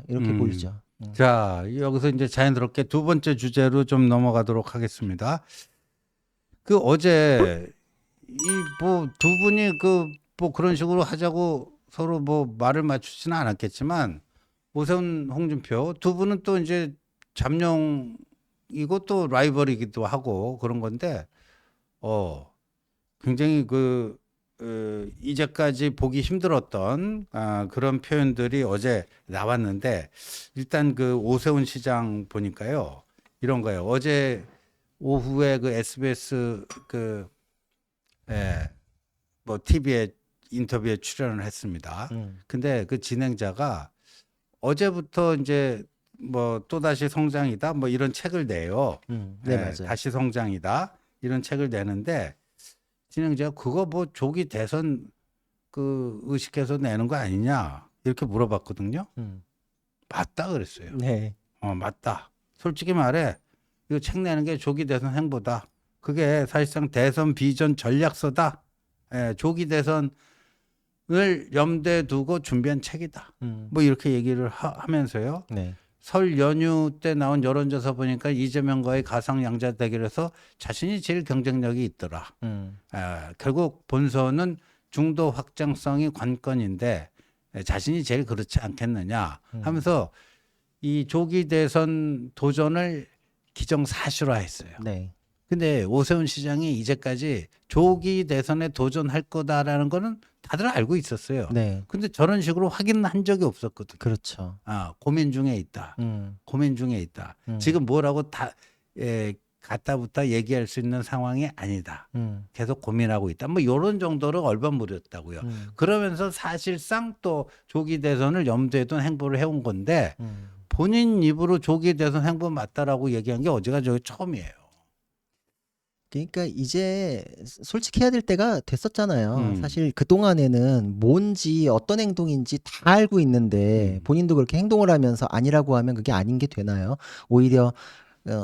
이렇게 보이죠. 자, 여기서 이제 자연스럽게 두 번째 주제로 좀 넘어가도록 하겠습니다. 그 어제 이 뭐 두 분이 그 뭐 그런 식으로 하자고 서로 뭐 말을 맞추지는 않았겠지만 오세훈, 홍준표 두 분은 또 이제 잠룡이고 또 라이벌이기도 하고 그런 건데 굉장히 이제까지 보기 힘들었던 그런 표현들이 어제 나왔는데 일단 그 오세훈 시장 보니까요 이런 거예요. 어제 오후에 그 SBS 뭐 TV에 인터뷰에 출연을 했습니다. 근데 그 진행자가 어제부터 이제 뭐 또다시 성장이다 뭐 이런 책을 내요. 네, 맞아요. 다시 성장이다 이런 책을 내는데 진행자가 그거 뭐 조기 대선 그 의식해서 내는 거 아니냐 이렇게 물어봤거든요. 맞다 그랬어요. 네. 맞다. 솔직히 말해 이거 책 내는 게 조기 대선 행보다. 그게 사실상 대선 비전 전략서다. 조기 대선을 염두에 두고 준비한 책이다. 뭐 이렇게 얘기를 하면서요. 네. 설 연휴 때 나온 여론조사 보니까 이재명과의 가상 양자 대결에서 자신이 제일 경쟁력이 있더라. 결국 본선은 중도 확장성이 관건인데 자신이 제일 그렇지 않겠느냐 하면서 이 조기 대선 도전을 기정사실화했어요. 네. 근데 오세훈 시장이 이제까지 조기 대선에 도전할 거다라는 거는 다들 알고 있었어요. 네. 근데 저런 식으로 확인한 적이 없었거든요. 그렇죠. 고민 중에 있다. 고민 중에 있다. 지금 뭐라고 갖다부터 얘기할 수 있는 상황이 아니다. 계속 고민하고 있다. 뭐 이런 정도로 얼버무렸다고요. 그러면서 사실상 또 조기 대선을 염두에 둔 행보를 해온 건데 본인 입으로 조기 대선 행보 맞다라고 얘기한 게 어제가 저게 처음이에요. 그러니까 이제 솔직해야 될 때가 됐었잖아요. 사실 그동안에는 뭔지 어떤 행동인지 다 알고 있는데 본인도 그렇게 행동을 하면서 아니라고 하면 그게 아닌 게 되나요? 오히려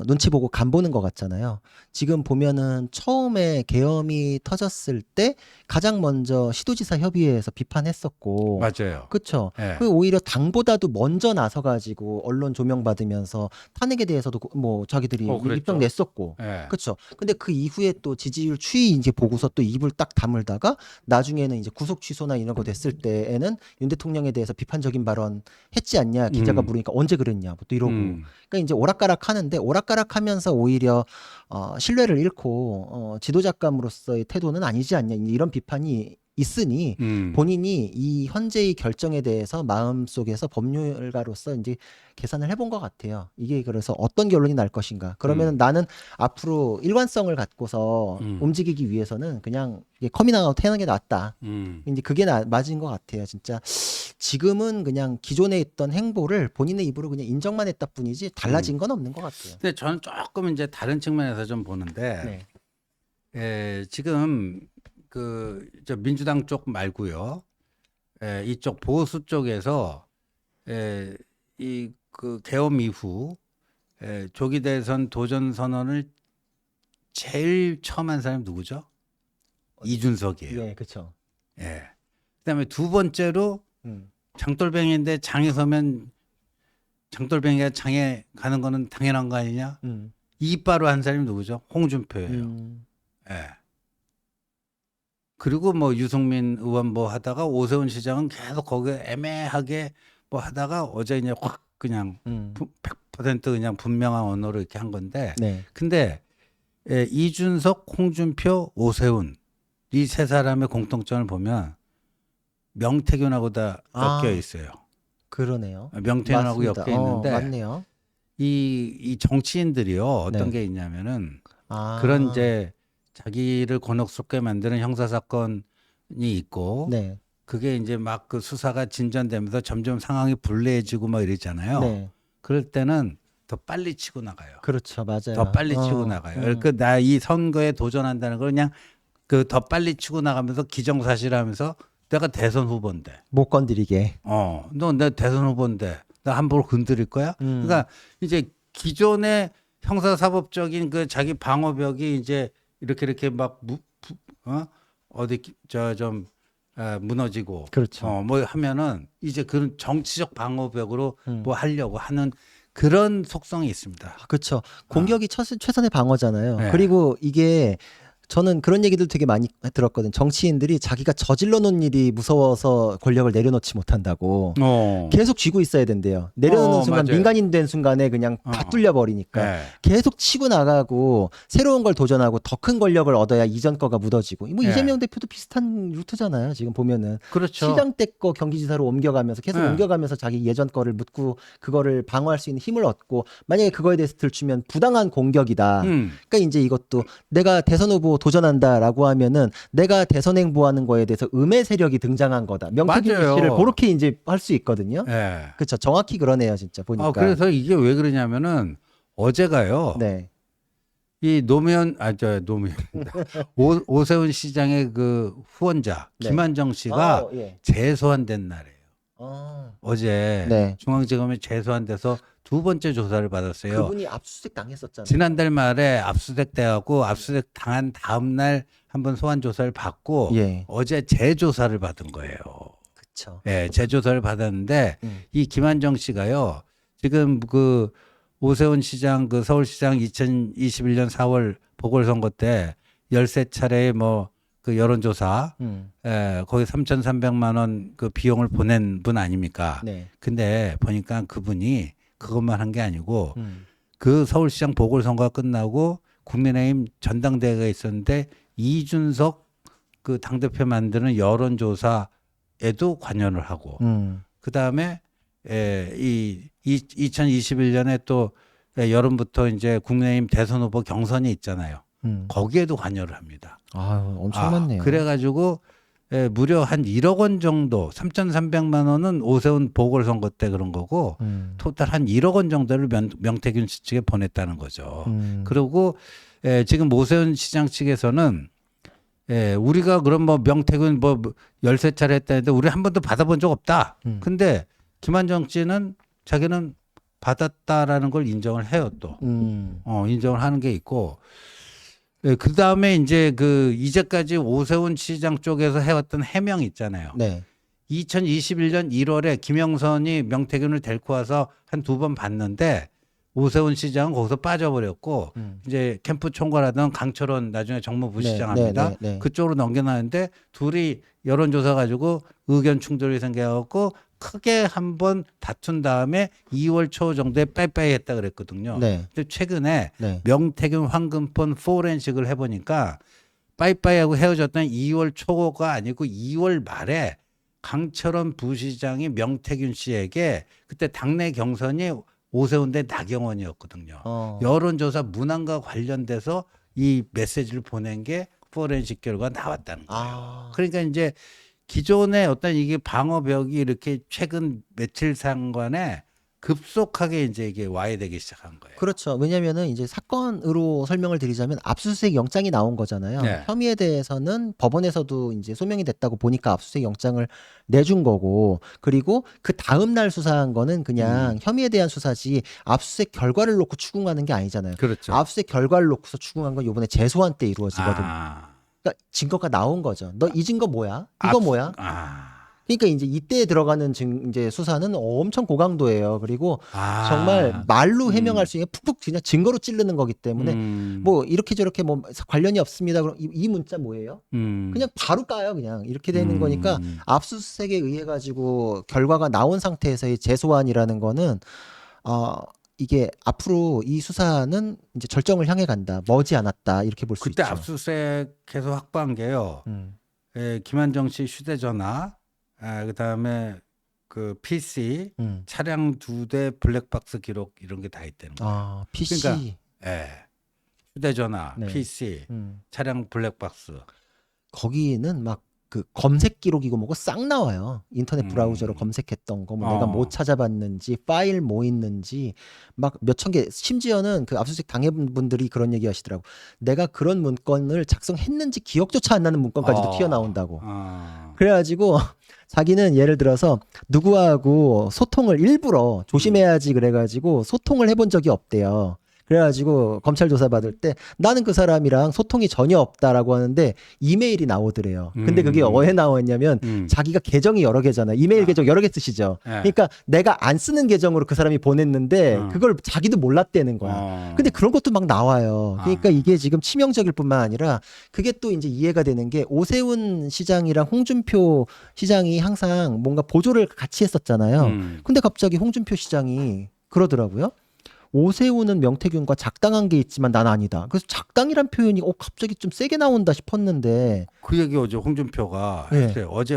눈치 보고 간 보는 것 같잖아요. 지금 보면은 처음에 계엄이 터졌을 때 가장 먼저 시도지사 협의회에서 비판했었고, 맞아요. 그렇죠. 예. 그 오히려 당보다도 먼저 나서가지고 언론 조명받으면서 탄핵에 대해서도 뭐 자기들이 그랬죠. 입장 냈었고, 예. 그렇죠. 근데 그 이후에 또 지지율 추이 이제 보고서 또 입을 딱 다물다가 나중에는 이제 구속 취소나 이런 거 됐을 때에는 윤 대통령에 대해서 비판적인 발언 했지 않냐 기자가 물으니까 언제 그랬냐 뭐 또 이러고. 그러니까 이제 오락가락 하는데 오락가락하면서 오히려 신뢰를 잃고 지도자감으로서의 태도는 아니지 않냐 이런 비판이 있으니 본인이 이 현재의 결정에 대해서 마음속에서 법률가로서 이제 계산을 해본 것 같아요. 이게 그래서 어떤 결론이 날 것인가. 그러면 나는 앞으로 일관성을 갖고서 움직이기 위해서는 그냥 커밍아웃 하는 게 낫다. 이제 그게 맞은 것 같아요. 진짜 지금은 그냥 기존에 있던 행보를 본인의 입으로 그냥 인정만 했다 뿐이지 달라진 건 없는 것 같아요. 근데 저는 조금 이제 다른 측면에서 좀 보는데, 지금 저 민주당 쪽 말고요, 이쪽 보수 쪽에서 이 계엄 이후 조기 대선 도전 선언을 제일 처음 한 사람이 누구죠? 이준석이에요. 네, 그렇죠. 그다음에 두 번째로 장돌뱅이인데 장에 서면 장돌뱅이가 장에 가는 거는 당연한 거 아니냐? 이빠로 한 사람이 누구죠? 홍준표예요. 그리고 뭐 유승민 의원 뭐 하다가 오세훈 시장은 계속 거기에 애매하게 뭐 하다가 어제 이제 확 그냥 100% 그냥 분명한 언어로 이렇게 한 건데. 근데 이준석, 홍준표, 오세훈 이 세 사람의 공통점을 보면 명태균하고 다 엮여 있어요. 그러네요. 명태균하고 맞습니다. 엮여 있는데 맞네요. 이 정치인들이요 어떤 게 있냐면은 그런 이제 자기를 곤혹스럽게 만드는 형사 사건이 있고 그게 이제 막 그 수사가 진전되면서 점점 상황이 불리해지고 막 이러잖아요. 그럴 때는 더 빨리 치고 나가요. 그렇죠, 맞아요. 더 빨리 치고 나가요. 그러니까 나 이 선거에 도전한다는 걸 그냥 더 빨리 치고 나가면서 기정사실하면서 내가 대선 후보인데. 못 건드리게. 너 내 대선 후보인데 나 함부로 건드릴 거야? 그러니까 이제 기존의 형사사법적인 그 자기 방어벽이 이제 이렇게 막 어디 좀 무너지고 그렇죠. 뭐 하면은 이제 그런 정치적 방어벽으로 뭐 하려고 하는 그런 속성이 있습니다. 그렇죠. 공격이 최선의 방어잖아요. 네. 그리고 이게 저는 그런 얘기들 되게 많이 들었거든. 정치인들이 자기가 저질러 놓은 일이 무서워서 권력을 내려놓지 못한다고. 계속 쥐고 있어야 된대요. 내려놓는 순간 맞아요. 민간인 된 순간에 그냥 다 뚫려버리니까. 네. 계속 치고 나가고 새로운 걸 도전하고 더 큰 권력을 얻어야 이전 거가 묻어지고. 뭐 네. 이재명 대표도 비슷한 루트잖아요. 지금 보면은. 그렇죠. 시장 때 거 경기지사로 옮겨가면서 계속 네. 옮겨가면서 자기 예전 거를 묻고 그거를 방어할 수 있는 힘을 얻고 만약에 그거에 대해서 들추면 부당한 공격이다. 그러니까 이제 이것도 내가 대선 후보 도전한다라고 하면은 내가 대선 행보하는 거에 대해서 음해 세력이 등장한 거다. 명태균 맞아요. 씨를 그렇게 이제 할 수 있거든요. 네. 그렇죠. 정확히 그러네요, 진짜 보니까. 그래서 이게 왜 그러냐면은 어제가요. 네. 이 노무현입니다. 오세훈 시장의 그 후원자 네. 김한정 씨가 예. 재소환된 날이에요. 어제 네. 중앙지검에 재소환돼서 두 번째 조사를 받았어요. 그분이 압수수색 당했었잖아요. 지난달 말에 압수수색 돼갖고 압수수색 당한 다음 날 한번 소환 조사를 받고 예. 어제 재조사를 받은 거예요. 그렇죠. 예, 재조사를 받았는데 이 김한정 씨가요. 지금 그 오세훈 시장 그 서울시장 2021년 4월 보궐선거 때 13차례의 뭐 그 여론조사 거기 3,300만 원 그 비용을 보낸 분 아닙니까? 네. 근데 보니까 그분이 그것만 한 게 아니고 그 서울시장 보궐선거가 끝나고 국민의힘 전당대회가 있었는데 이준석 그 당대표 만드는 여론조사에도 관여를 하고 그 다음에 이 2021년에 또 여름부터 이제 국민의힘 대선 후보 경선이 있잖아요. 거기에도 관여를 합니다. 엄청 많네요. 그래가지고 무려 한 1억 원 정도, 3,300만 원은 오세훈 보궐선거 때 그런 거고 토탈 한 1억 원 정도를 명태균 씨 측에 보냈다는 거죠. 그리고 지금 오세훈 시장 측에서는 우리가 그럼 뭐 명태균 뭐 13차례 했다는데 우리 한 번도 받아본 적 없다. 근데 김한정 씨는 자기는 받았다라는 걸 인정을 해요 또. 인정을 하는 게 있고. 그 다음에 이제 그 이제까지 오세훈 시장 쪽에서 해왔던 해명 있잖아요. 네. 2021년 1월에 김영선이 명태균을 데리고 와서 한 두 번 봤는데 오세훈 시장은 거기서 빠져버렸고 이제 캠프 총괄하던 강철원 나중에 정무부시장 합니다. 그쪽으로 넘겨놨는데 둘이 여론조사 가지고 의견 충돌이 생겨갖고 크게 한번 다툰 다음에 2월 초 정도에 빠이빠이 했다 그랬거든요. 네. 근데 최근에 네. 명태균 황금폰 포렌식을 해보니까 빠이빠이하고 헤어졌던 2월 초가 아니고 2월 말에 강철원 부시장이 명태균 씨에게 그때 당내 경선이 오세훈 대 나경원이었거든요. 여론조사 문항과 관련돼서 이 메시지를 보낸 게 포렌식 결과가 나왔다는 거예요. 그러니까 이제 기존의 어떤 이게 방어벽이 이렇게 최근 며칠 상관에 급속하게 이제 이게 와야 되기 시작한 거예요. 그렇죠. 왜냐면은 이제 사건으로 설명을 드리자면 압수수색 영장이 나온 거잖아요. 네. 혐의에 대해서는 법원에서도 이제 소명이 됐다고 보니까 압수수색 영장을 내준 거고, 그리고 그 다음 날 수사한 거는 그냥 혐의에 대한 수사지 압수수색 결과를 놓고 추궁하는 게 아니잖아요. 그렇죠. 압수수색 결과를 놓고서 추궁한 건 이번에 재소환 때 이루어지거든요. 그러니까 증거가 나온 거죠. 너 이 증거 뭐야? 이거 뭐야? 그러니까 이제 이때 들어가는 이제 수사는 엄청 고강도예요. 그리고 정말 말로 해명할 수 있는 푹푹 그냥 증거로 찌르는 거기 때문에 뭐 이렇게 저렇게 뭐 관련이 없습니다. 그럼 이 문자 뭐예요? 그냥 바로 까요. 그냥 이렇게 되는 거니까 압수수색에 의해 가지고 결과가 나온 상태에서의 재소환이라는 거는 이게 앞으로 이 수사는 이제 절정을 향해 간다. 머지 않았다. 이렇게 볼 수 있죠. 그때 압수수색해서 확보한 게요. 김한정 씨 휴대전화, 그다음에 그 PC, 차량 2대 블랙박스 기록 이런 게 다 있다는 거예요. PC. 그러니까 휴대전화, 네. PC, 차량 블랙박스. 거기는 막 그 검색 기록이고 뭐고 싹 나와요. 인터넷 브라우저로 검색했던 거, 뭐 내가 뭐 찾아봤는지, 파일 뭐 있는지 막 몇천 개. 심지어는 그 압수수색 당해본 분들이 그런 얘기 하시더라고. 내가 그런 문건을 작성했는지 기억조차 안 나는 문건까지도 튀어나온다고. 그래가지고 자기는 예를 들어서 누구하고 소통을 일부러 조심해야지 그래가지고 소통을 해본 적이 없대요. 그래가지고 검찰 조사 받을 때 나는 그 사람이랑 소통이 전혀 없다라고 하는데 이메일이 나오더래요. 근데 그게 왜 나왔냐면 자기가 계정이 여러 개잖아. 이메일 계정 여러 개 쓰시죠. 그러니까 내가 안 쓰는 계정으로 그 사람이 보냈는데 그걸 자기도 몰랐다는 거야. 근데 그런 것도 막 나와요. 그러니까 이게 지금 치명적일 뿐만 아니라 그게 또 이제 이해가 되는 게 오세훈 시장이랑 홍준표 시장이 항상 뭔가 보조를 같이 했었잖아요. 근데 갑자기 홍준표 시장이 그러더라고요. 오세훈은 명태균과 작당한 게 있지만 난 아니다. 그래서 작당이란 표현이 갑자기 좀 세게 나온다 싶었는데 그 얘기 어제 홍준표가 네. 했어요. 어제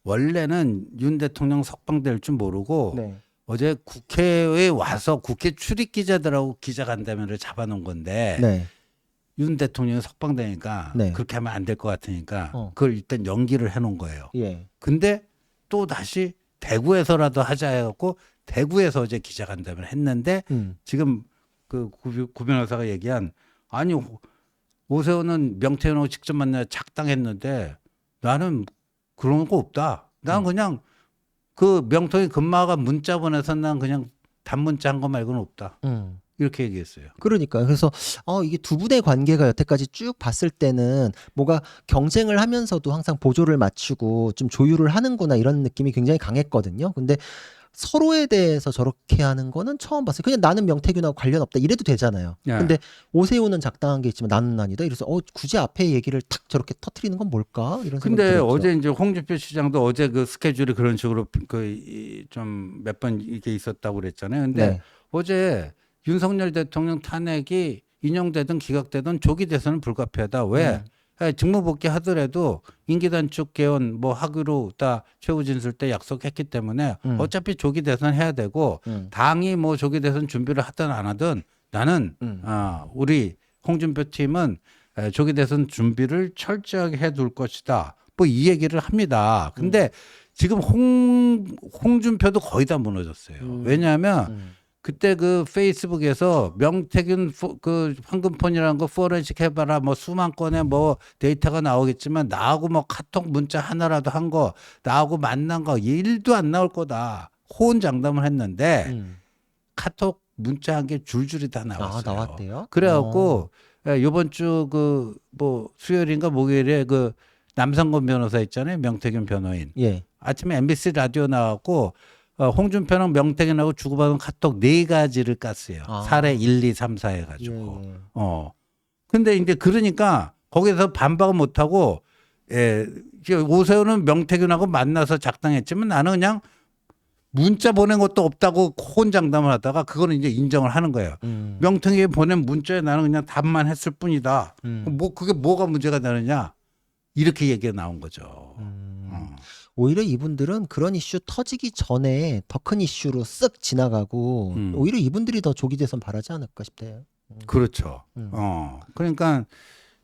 원래는 윤 대통령 석방될 줄 모르고 네. 어제 국회에 와서 국회 출입 기자들하고 기자간담회를 잡아놓은 건데 네. 윤 대통령이 석방되니까 네. 그렇게 하면 안 될 것 같으니까 그걸 일단 연기를 해놓은 거예요. 예. 근데 또 다시 대구에서라도 하자 해갖고 대구에서 어제 기자간담회를 했는데 지금 그 구 변호사가 얘기한 아니 오세훈은 명태균하고 직접 만나 작당했는데 나는 그런 거 없다. 난 그냥 그 명태균 금마가 문자 보내서 난 그냥 단문자 한 거 말고는 없다. 이렇게 얘기했어요. 그러니까 그래서 이게 두 분의 관계가 여태까지 쭉 봤을 때는 뭐가 경쟁을 하면서도 항상 보조를 맞추고 좀 조율을 하는구나 이런 느낌이 굉장히 강했거든요. 근데 서로에 대해서 저렇게 하는 거는 처음 봤어요. 그냥 나는 명태균하고 관련 없다 이래도 되잖아요. 예. 근데 오세훈은 작당한 게 있지만 나는 아니다. 이래서 굳이 앞에 얘기를 탁 저렇게 터트리는 건 뭘까? 이런 생각이 근데 들었죠. 어제 이제 홍준표 시장도 어제 그 스케줄이 그런 식으로 그 좀 몇 번 이게 있었다고 그랬잖아요. 근데 네. 어제 윤석열 대통령 탄핵이 인용되든 기각되든 조기 대선은 불가피하다. 왜? 직무복귀 하더라도 임기 단축 개헌 뭐 하기로 다 최후 진술 때 약속했기 때문에 어차피 조기 대선 해야 되고 당이 뭐 조기 대선 준비를 하든 안 하든 나는 우리 홍준표 팀은 조기 대선 준비를 철저하게 해둘 것이다. 뭐 이 얘기를 합니다. 근데 지금 홍준표도 거의 다 무너졌어요. 왜냐하면 그때 그 페이스북에서 명태균 그 황금폰이라는 거 포렌식 해봐라 뭐 수만 건의 뭐 데이터가 나오겠지만 나하고 뭐 카톡 문자 하나라도 한 거 나하고 만난 거 일도 안 나올 거다 호언장담을 했는데 카톡 문자 한 게 줄줄이 다 나왔어요. 나왔대요? 그래갖고 이번 주 그 뭐 수요일인가 목요일에 그 남상권 변호사 있잖아요. 명태균 변호인. 예. 아침에 MBC 라디오 나왔고 홍준표랑 명태균하고 주고받은 카톡 4가지를 깠어요. 사례 1, 2, 3, 4 해가지고. 예. 근데 이제 그러니까 거기서 반박을 못하고 오세훈은 명태균하고 만나서 작당했지만 나는 그냥 문자 보낸 것도 없다고 혼장담을 하다가 그거는 이제 인정을 하는 거예요. 명태균이 보낸 문자에 나는 그냥 답만 했을 뿐이다. 뭐 그게 뭐가 문제가 되느냐 이렇게 얘기가 나온 거죠. 오히려 이분들은 그런 이슈 터지기 전에 더 큰 이슈로 쓱 지나가고 오히려 이분들이 더 조기 대선 바라지 않을까 싶대요. 그렇죠. 그러니까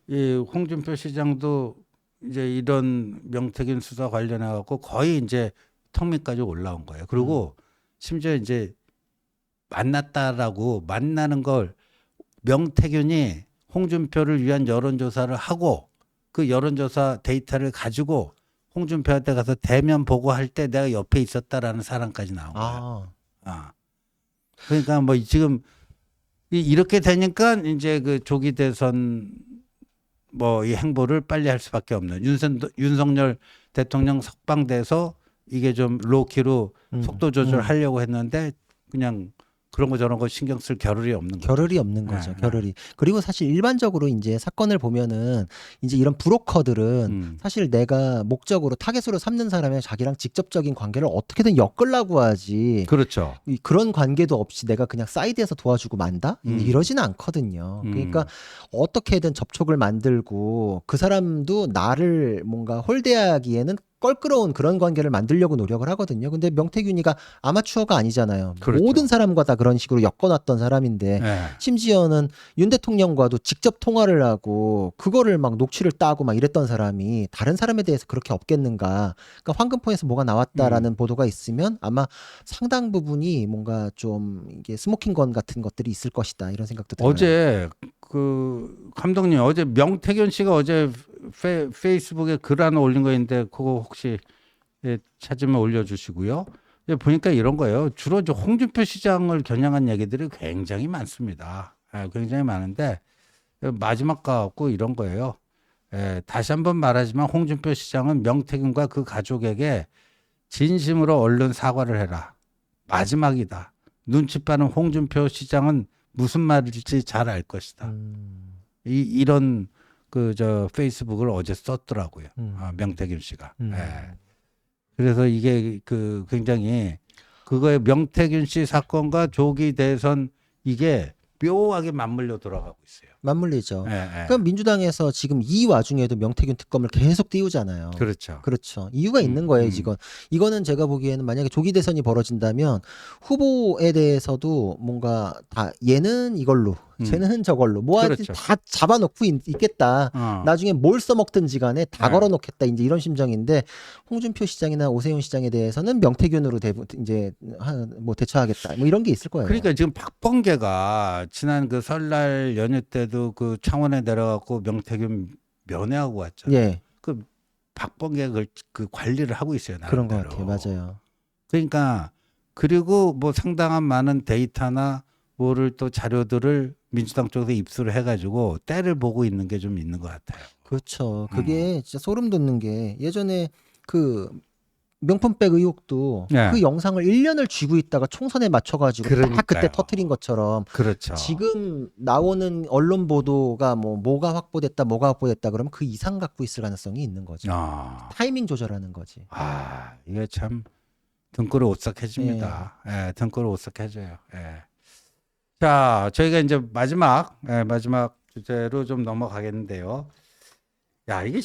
이 홍준표 시장도 이제 이런 명태균 수사 관련해 갖고 거의 이제 턱밑까지 올라온 거예요. 그리고 심지어 이제 만났다라고 만나는 걸 명태균이 홍준표를 위한 여론조사를 하고 그 여론조사 데이터를 가지고 홍준표한테 가서 대면 보고할 때 내가 옆에 있었다라는 사람까지 나온 거야. 그러니까 뭐 지금 이렇게 되니까 이제 그 조기 대선 뭐 이 행보를 빨리 할 수밖에 없는 윤석열 대통령 석방돼서 이게 좀 로키로 속도 조절하려고 했는데 그냥 그런 거 저런 거 신경 쓸 겨를이 없는 거죠. 겨를이 없는 거죠. 겨를이. 그리고 사실 일반적으로 이제 사건을 보면은 이제 이런 브로커들은 사실 내가 목적으로 타겟으로 삼는 사람이 자기랑 직접적인 관계를 어떻게든 엮으려고 하지. 그렇죠. 그런 관계도 없이 내가 그냥 사이드에서 도와주고 만다? 이러지는 않거든요. 그러니까 어떻게든 접촉을 만들고 그 사람도 나를 뭔가 홀대하기에는 껄끄러운 그런 관계를 만들려고 노력을 하거든요. 근데 명태균이가 아마추어가 아니잖아요. 그렇죠. 모든 사람과 다 그런 식으로 엮어놨던 사람인데 심지어는 윤 대통령과도 직접 통화를 하고 그거를 막 녹취를 따고 막 이랬던 사람이 다른 사람에 대해서 그렇게 없겠는가. 그러니까 황금폰에서 뭐가 나왔다라는 보도가 있으면 아마 상당 부분이 뭔가 좀 이게 스모킹건 같은 것들이 있을 것이다 이런 생각도 들어요. 어제 그 감독님 어제 명태균 씨가 어제 페이스북에 글 하나 올린 거 있는데 그거 혹시 찾으면 올려주시고요. 보니까 이런 거예요. 주로 저 홍준표 시장을 겨냥한 얘기들이 굉장히 많습니다. 굉장히 많은데 마지막 가갖고 이런 거예요. 다시 한번 말하지만 홍준표 시장은 명태균과 그 가족에게 진심으로 얼른 사과를 해라. 마지막이다. 눈치 빠른 홍준표 시장은 무슨 말일지 잘 알 것이다. 이런 그 저 페이스북을 어제 썼더라고요. 명태균 씨가. 그래서 이게 그 굉장히 그거에 명태균 씨 사건과 조기 대선 이게 묘하게 맞물려 돌아가고 있어요. 맞물리죠. 그럼 민주당에서 지금 이 와중에도 명태균 특검을 계속 띄우잖아요. 그렇죠. 그렇죠. 이유가 있는 거예요, 지금. 이거는 제가 보기에는 만약에 조기 대선이 벌어진다면 후보에 대해서도 뭔가 다 얘는 이걸로, 쟤는 저걸로, 뭐 하여튼 그렇죠. 다 잡아놓고 있겠다. 나중에 뭘 써먹든지 간에 다 걸어놓겠다. 이제 이런 심정인데 홍준표 시장이나 오세훈 시장에 대해서는 명태균으로 이제 뭐 대처하겠다. 뭐 이런 게 있을 거예요. 그러니까 지금 박범계가 지난 그 설날 연휴 때도 그 창원에 내려가고 명태균 면회하고 왔잖아요. 예. 그 박범계가 그 관리를 하고 있어요. 그런 것 나름대로. 같아요. 맞아요. 그러니까 그리고 뭐 상당한 많은 데이터나 뭐를 또 자료들을 민주당 쪽에서 입수를 해가지고 때를 보고 있는 게 좀 있는 것 같아요. 그렇죠. 그게 진짜 소름 돋는 게 예전에 그 명품백 의혹도 그 영상을 1년을 쥐고 있다가 총선에 맞춰가지고 딱 그때 터트린 것처럼 그렇죠. 지금 나오는 언론 보도가 뭐가 확보됐다 그러면 그 이상 갖고 있을 가능성이 있는 거죠. 타이밍 조절하는 거지. 이게 참 등골이 오싹해집니다. 등골이 오싹해져요. 자, 저희가 이제 마지막 주제로 좀 넘어가겠는데요. 야, 이게